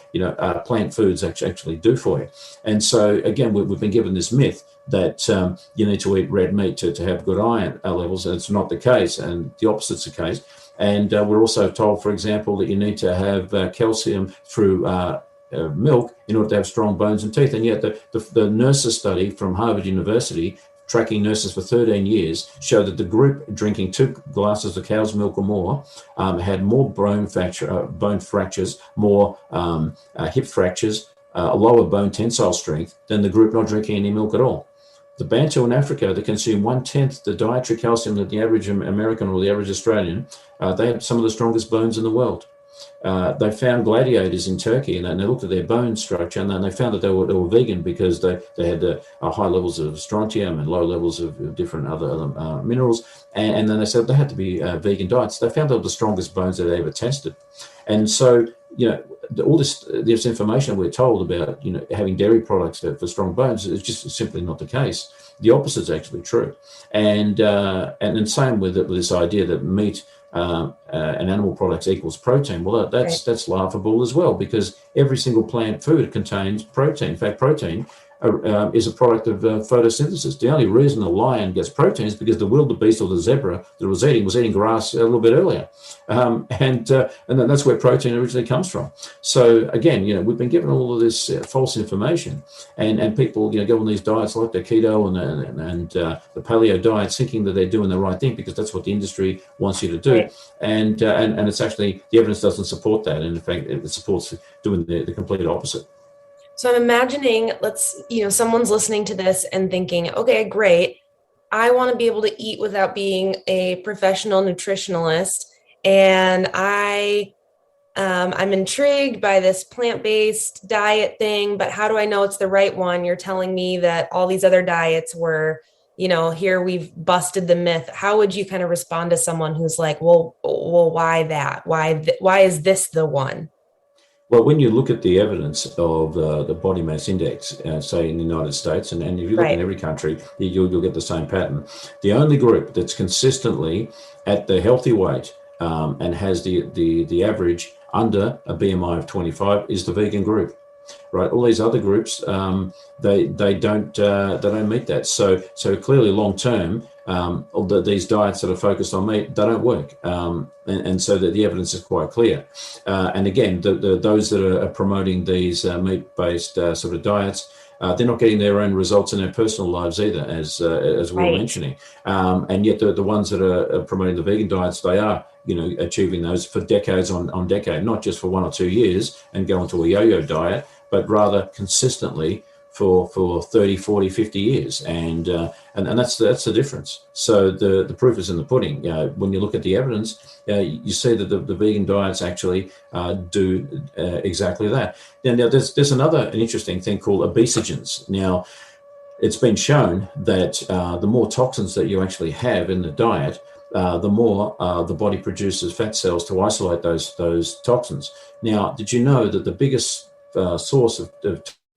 plant foods actually do for you. And so, again, we've been given this myth that you need to eat red meat to have good iron levels, and it's not the case, and the opposite's the case. And we're also told, for example, that you need to have calcium through milk in order to have strong bones and teeth. And yet the nurses study from Harvard University, tracking nurses for 13 years, showed that the group drinking 2 glasses of cow's milk or more had more bone fractures, more hip fractures, a lower bone tensile strength than the group not drinking any milk at all. The Bantu in Africa, that consume 1/10 the dietary calcium that the average American or the average Australian, they have some of the strongest bones in the world. They found gladiators in Turkey, and they looked at their bone structure, and then they found that they were vegan because they had high levels of strontium and low levels of different other minerals. And then they said they had to be vegan diets. They found they were the strongest bones that they ever tested. And so, all this information we're told about, having dairy products for strong bones is just simply not the case. The opposite is actually true. And then same with this idea that meat and animal products equals protein. Well, that's laughable as well, because every single plant food contains protein. In fact, protein is a product of photosynthesis. The only reason the lion gets protein is because the wildebeest or the zebra that was eating grass a little bit earlier, and then that's where protein originally comes from. So again, we've been given all of this false information, and people go on these diets like the keto and the paleo diets, thinking that they're doing the right thing because that's what the industry wants you to do, and it's actually, the evidence doesn't support that, and in fact it supports doing the complete opposite. So I'm imagining, someone's listening to this and thinking, okay, great. I want to be able to eat without being a professional nutritionalist. And I'm intrigued by this plant-based diet thing, but how do I know it's the right one? You're telling me that all these other diets were, here we've busted the myth. How would you kind of respond to someone who's like, well, why that? Why is this the one? Well, when you look at the evidence of the body mass index, say in the United States, and if you look in Right. every country, you'll get the same pattern. The only group that's consistently at the healthy weight and has the average under a BMI of 25 is the vegan group. Right, all these other groups, they don't meet that. So clearly, long term, these diets that are focused on meat, they don't work, and so that the evidence is quite clear. And again, those that are promoting these meat-based sort of diets, they're not getting their own results in their personal lives either, as we were Right. mentioning. And yet, the ones that are promoting the vegan diets, they are achieving those for decades on decade, not just for 1 or 2 years and go into a yo-yo diet, but rather consistently for 30, 40, 50 years. And that's the difference. So the proof is in the pudding. When you look at the evidence, you see that the vegan diets actually do exactly that. Now there's an interesting thing called obesogens. Now, it's been shown that the more toxins that you actually have in the diet, the more the body produces fat cells to isolate those toxins. Now, did you know that the biggest source of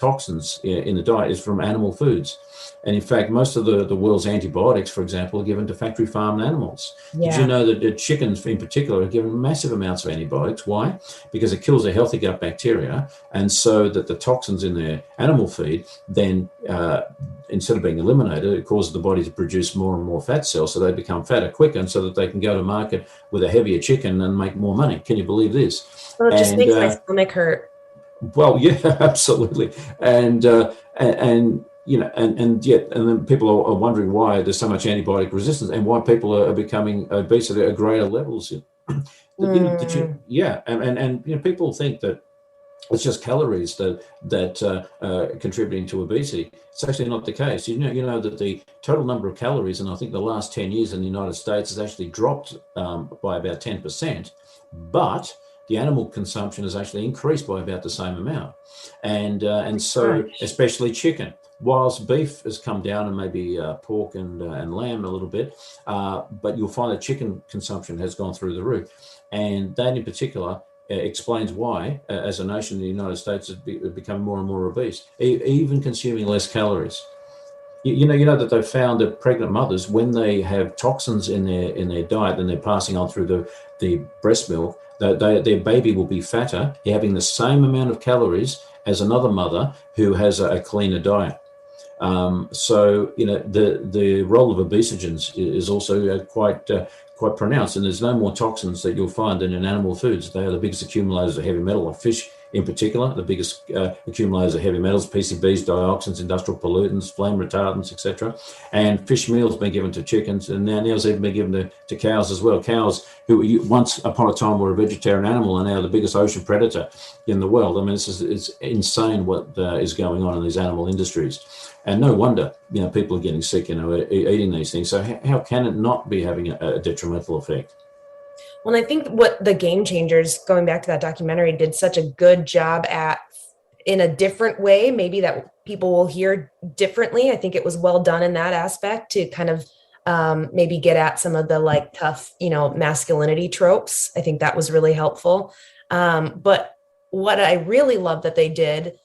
toxins in the diet is from animal foods? And in fact, most of the world's antibiotics, for example, are given to factory farmed animals. Did you Yeah. know that the chickens in particular are given massive amounts of antibiotics? Why? Because it kills the healthy gut bacteria, and so that the toxins in their animal feed then instead of being eliminated, it causes the body to produce more and more fat cells, so they become fatter quicker, and so that they can go to market with a heavier chicken and make more money. Can you believe this? Well, it just And makes my stomach hurt. well, yeah, absolutely. And and yet, and then people are wondering why there's so much antibiotic resistance and why people are becoming obese at greater levels. Yeah, and people think that it's just calories that contributing to obesity. It's actually not the case. You know that the total number of calories in I think the last 10 years in the United States has actually dropped by about 10%, but the animal consumption has actually increased by about the same amount, and so Gosh. especially chicken. Whilst beef has come down and maybe pork and lamb a little bit, but you'll find that chicken consumption has gone through the roof, and that in particular explains why, as a nation, the United States has become more and more obese, even consuming less calories. You know that they've found that pregnant mothers, when they have toxins in their diet and they're passing on through the breast milk, their baby will be fatter, having the same amount of calories as another mother who has a cleaner diet. So the role of obesogens is also quite pronounced, and there's no more toxins that you'll find than in animal foods. They are the biggest accumulators of heavy metal, like fish in particular, the biggest accumulators of heavy metals, PCBs, dioxins, industrial pollutants, flame retardants, etc. And fish meal's been given to chickens, and now it's even been given to cows as well. Cows who once upon a time were a vegetarian animal are now the biggest ocean predator in the world. I mean, it's insane what is going on in these animal industries. And no wonder, people are getting sick, eating these things. So how can it not be having a detrimental effect? Well, I think what the Game Changers, going back to that documentary, did such a good job at, in a different way, maybe that people will hear differently. I think it was well done in that aspect to kind of maybe get at some of the like tough, masculinity tropes. I think that was really helpful. But what I really love that they did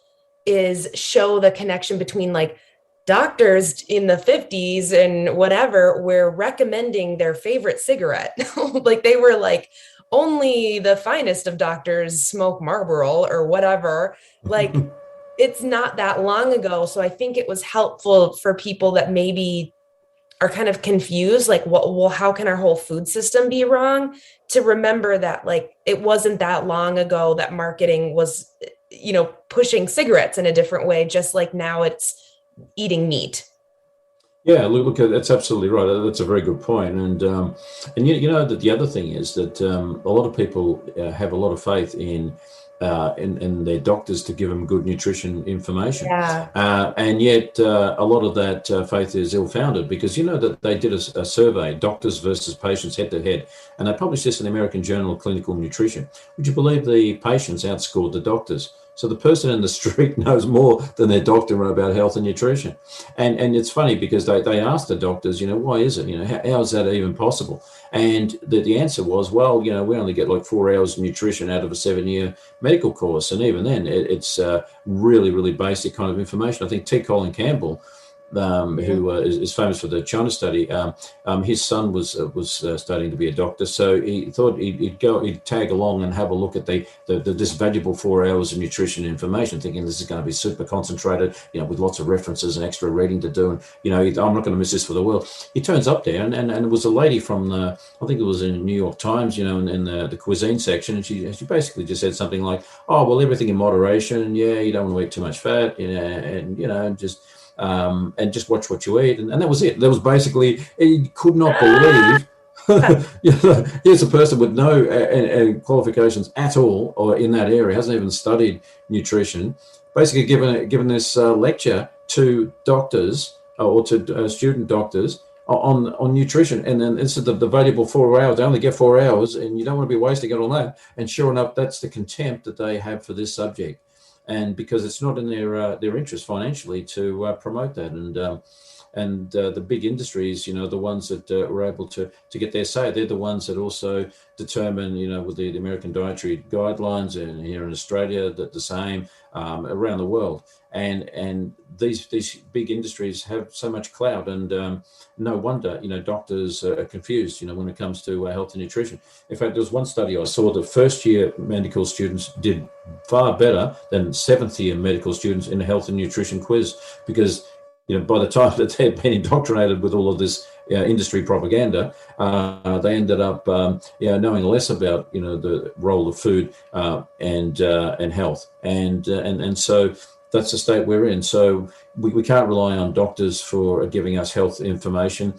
is show the connection between like doctors in the 50s and whatever were recommending their favorite cigarette. Like they were like, only the finest of doctors smoke Marlboro or whatever. Like it's not that long ago. So I think it was helpful for people that maybe are kind of confused, like, well, how can our whole food system be wrong? To remember that, like, it wasn't that long ago that marketing was, pushing cigarettes in a different way, just like now it's eating meat. Yeah, look, that's absolutely right. That's a very good point. And you know that the other thing is that a lot of people have a lot of faith in their doctors to give them good nutrition information, Yeah. and yet a lot of that faith is ill-founded, because you know that they did a survey, doctors versus patients head to head, and they published this in the American Journal of Clinical Nutrition. Would you believe the patients outscored the doctors? So the person in the street knows more than their doctor about health and nutrition. And it's funny because they asked the doctors, why is it? How is that even possible? And the answer was, well, we only get like 4 hours of nutrition out of a 7-year medical course. And even then, it's really, really basic kind of information. I think T. Colin Campbell, who is famous for the China study, his son was studying to be a doctor, so he thought he'd tag along and have a look at this valuable 4 hours of nutrition information, thinking this is going to be super concentrated, with lots of references and extra reading to do, and I'm not going to miss this for the world. He turns up there, and it was a lady from I think it was in New York Times, in the cuisine section, and she basically just said something like, "Oh, well, everything in moderation. Yeah, you don't want to eat too much fat, and just watch what you eat," and that was it. That was basically, he could not believe. Here's a person with no qualifications at all, or in that area, hasn't even studied nutrition, basically given this lecture to doctors or to student doctors on nutrition, and then instead of the valuable 4 hours, they only get 4 hours, and you don't want to be wasting it on that. And sure enough, that's the contempt that they have for this subject. And because it's not in their interest financially to promote that, and the big industries, the ones that were able to get their say, they're the ones that also determine, with the American Dietary Guidelines, and here in Australia, that the same around the world. And these big industries have so much clout, and no wonder, doctors are confused, when it comes to health and nutrition. In fact, there was one study I saw that first-year medical students did far better than seventh-year medical students in a health and nutrition quiz, because by the time that they'd been indoctrinated with all of this industry propaganda, they ended up knowing less about the role of food and health, and so that's the state we're in. So we can't rely on doctors for giving us health information.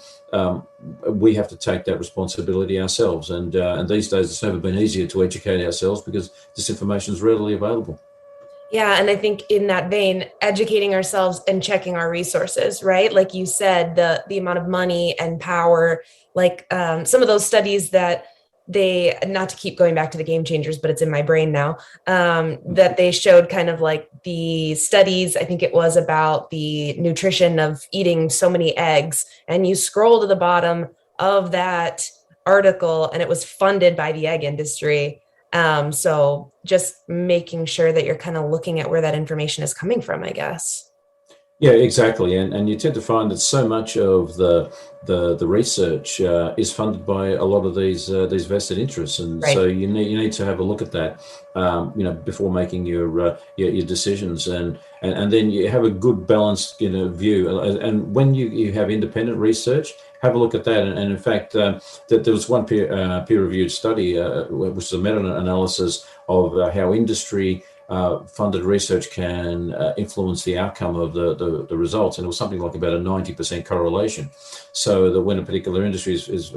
We have to take that responsibility ourselves, and these days it's never been easier to educate ourselves because this information is readily available. Yeah. And I think in that vein, educating ourselves and checking our resources, right? Like you said, the amount of money and power, like some of those studies that not to keep going back to the game changers, but it's in my brain now, that they showed kind of like the studies, I think it was about the nutrition of eating so many eggs, and you scroll to the bottom of that article and it was funded by the egg industry. So just making sure that you're kind of looking at where that information is coming from, I guess. Yeah, exactly, and you tend to find that so much of the research is funded by a lot of these vested interests, and Right. so you need to have a look at that, before making your decisions, and then you have a good balanced view, and when you have independent research, have a look at that, and in fact, that there was one peer-reviewed study, which is a meta-analysis of how industry funded research can influence the outcome of the results, and it was something like about a 90% correlation. So that when a particular industry is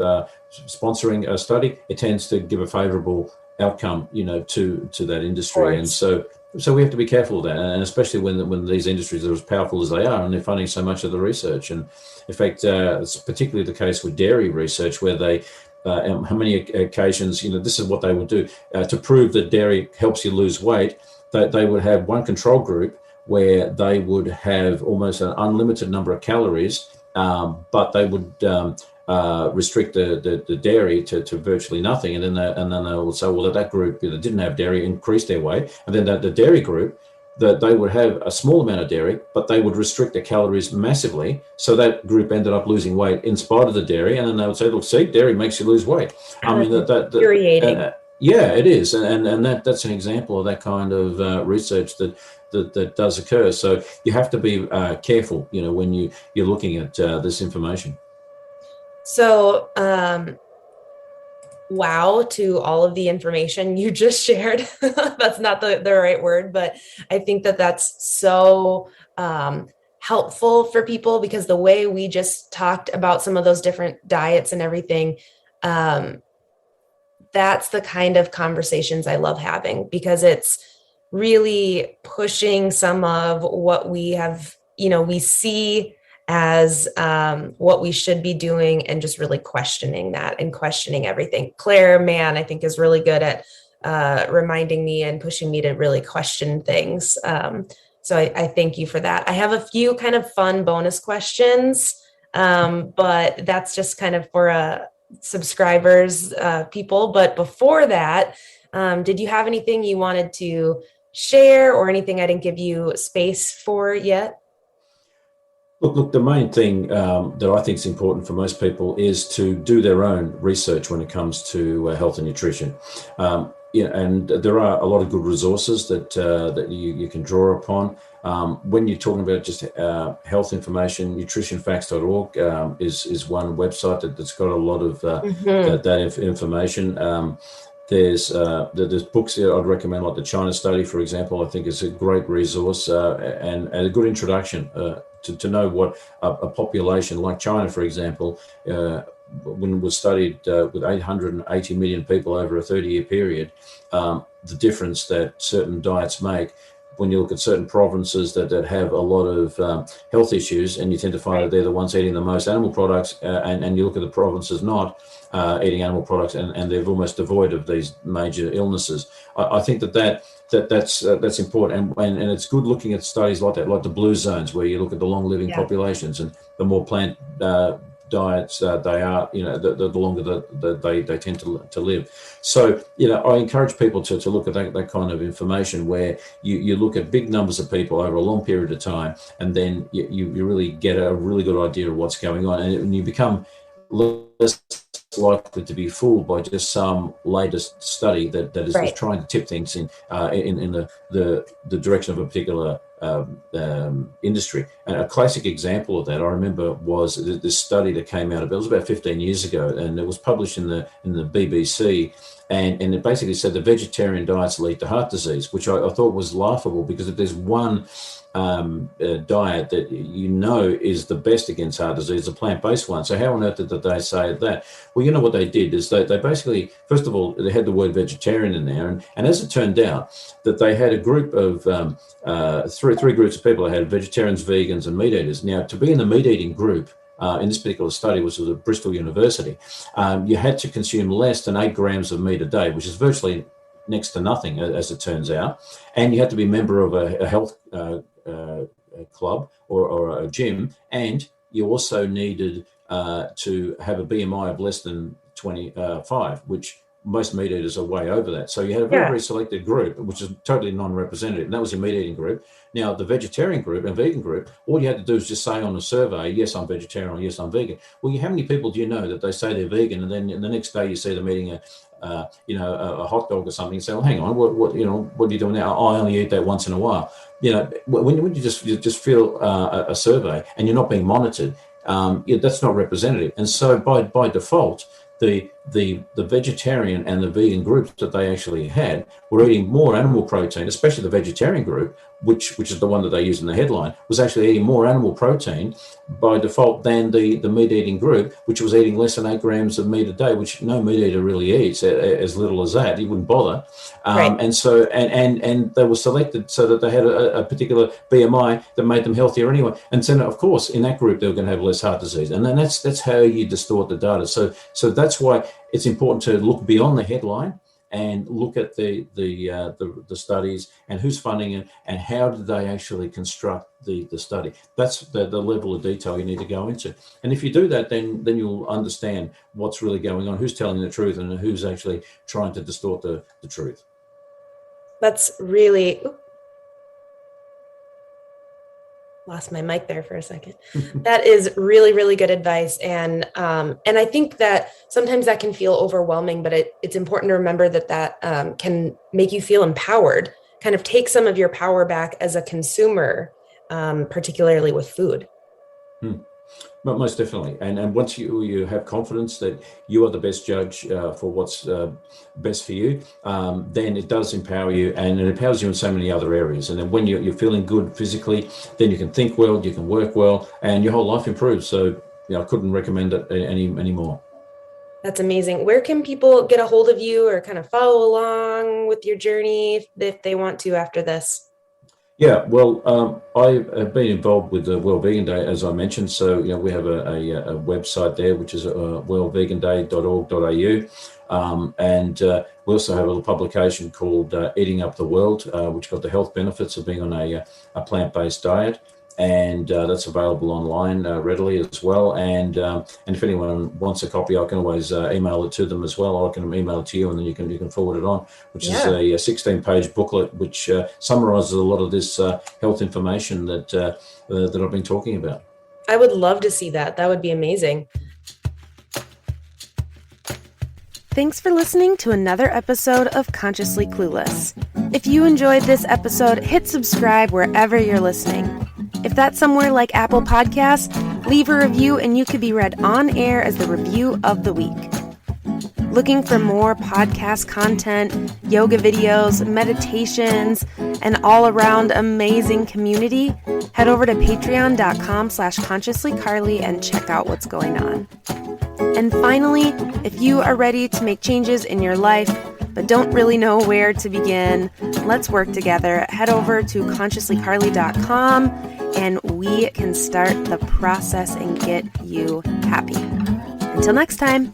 sponsoring a study, it tends to give a favorable outcome, to that industry, and so we have to be careful of that, and especially when these industries are as powerful as they are, and they're funding so much of the research. And in fact, it's particularly the case with dairy research, where they how many occasions, this is what they would do to prove that dairy helps you lose weight. They would have one control group where they would have almost an unlimited number of calories, but they would restrict the dairy to virtually nothing, and then they would say, well, that group that didn't have dairy increased their weight, and then the dairy group, that they would have a small amount of dairy, but they would restrict the calories massively, so that group ended up losing weight in spite of the dairy, and then they would say, look, see, dairy makes you lose weight. I mean, infuriating. yeah, it is, and that's an example of that kind of research that does occur. So you have to be careful, when you're looking at this information. So, wow to all of the information you just shared. That's not the right word, but I think that that's so helpful for people, because the way we just talked about some of those different diets and everything, that's the kind of conversations I love having, because it's really pushing some of what we have, we see as what we should be doing, and just really questioning that and questioning everything. Claire Mann, I think, is really good at reminding me and pushing me to really question things. So I thank you for that. I have a few kind of fun bonus questions, but that's just kind of for subscribers, people. But before that, did you have anything you wanted to share or anything I didn't give you space for yet? Look, the main thing that I think is important for most people is to do their own research when it comes to health and nutrition. Yeah, and there are a lot of good resources that you can draw upon. When you're talking about just health information, nutritionfacts.org is one website that's got a lot of that information. There's books that I'd recommend, like the China Study, for example. I think is a great resource and a good introduction to know what a population like China, for example, when it was studied with 880 million people over a 30-year period, the difference that certain diets make. When you look at certain provinces that have a lot of health issues, and you tend to find that they're the ones eating the most animal products, and you look at the provinces not eating animal products, and they're almost devoid of these major illnesses. I think that's important, and it's good looking at studies like that, like the blue zones, where you look at the long living populations, and the more plant diets they are, the longer they tend to live. So, I encourage people to look at that kind of information, where you look at big numbers of people over a long period of time, and then you really get a really good idea of what's going on, and you become less likely to be fooled by just some latest study that is trying to tip things in the direction of a particular industry. And a classic example of that I remember was this study that came out. It was about 15 years ago, and it was published in the BBC. And it basically said the vegetarian diets lead to heart disease, which I thought was laughable, because if there's one diet that is the best against heart disease, a plant-based one. So how on earth did they say that? Well, what they did is they basically, first of all, they had the word vegetarian in there, and as it turned out, that they had a group of three groups of people. They had vegetarians, vegans, and meat eaters. Now, to be in the meat-eating group, in this particular study, which was at Bristol University, you had to consume less than 8 grams of meat a day, which is virtually next to nothing, as it turns out. And you had to be a member of a health club or a gym, and you also needed to have a BMI of less than 25, which most meat eaters are way over that. So you had a very, very selected group, which is totally non-representative. And that was your meat eating group. Now, the vegetarian group and vegan group, all you had to do is just say on a survey, yes, I'm vegetarian, or yes, I'm vegan. Well, how many people do you know that they say they're vegan, and then the next day you see them eating a hot dog or something, and say, well, hang on, what are you doing now? Oh, I only eat that once in a while. When you just feel a survey and you're not being monitored, that's not representative. And so by default, the vegetarian and the vegan groups that they actually had were eating more animal protein, especially the vegetarian group, which is the one that they use in the headline, was actually eating more animal protein by default than the meat eating group, which was eating less than 8 grams of meat a day, which no meat eater really eats as little as that. He wouldn't bother. And so and they were selected so that they had a particular BMI that made them healthier anyway. And so, of course, in that group, they were going to have less heart disease. And then that's how you distort the data. So that's why it's important to look beyond the headline and look at the studies and who's funding it and how did they actually construct the study. That's the level of detail you need to go into. And if you do that, then you'll understand what's really going on, who's telling the truth and who's actually trying to distort the truth. That's really... Lost my mic there for a second. That is really, really good advice. And I think that sometimes that can feel overwhelming, but it's important to remember that can make you feel empowered, kind of take some of your power back as a consumer, particularly with food. But most definitely. And once you have confidence that you are the best judge for what's best for you, then it does empower you, and it empowers you in so many other areas. And then when you're feeling good physically, then you can think well, you can work well, and your whole life improves. So I couldn't recommend it any more. That's amazing. Where can people get a hold of you or kind of follow along with your journey if they want to after this? Yeah, well, I have been involved with the World Vegan Day, as I mentioned. So, we have a website there, which is worldveganday.org.au. And we also have a little publication called Eating Up the World, which got the health benefits of being on a plant-based diet. And that's available online readily as well. And if anyone wants a copy, I can always email it to them as well. Or I can email it to you, and then you can forward it on. Which is a 16-page booklet which summarizes a lot of this health information that I've been talking about. I would love to see that. That would be amazing. Thanks for listening to another episode of Consciously Clueless. If you enjoyed this episode, hit subscribe wherever you're listening. If that's somewhere like Apple Podcasts, leave a review and you could be read on air as the review of the week. Looking for more podcast content, yoga videos, meditations, and all-around amazing community? Head over to patreon.com/consciouslycarly and check out what's going on. And finally, if you are ready to make changes in your life, but don't really know where to begin, let's work together. Head over to consciouslycarly.com and we can start the process and get you happy. Until next time.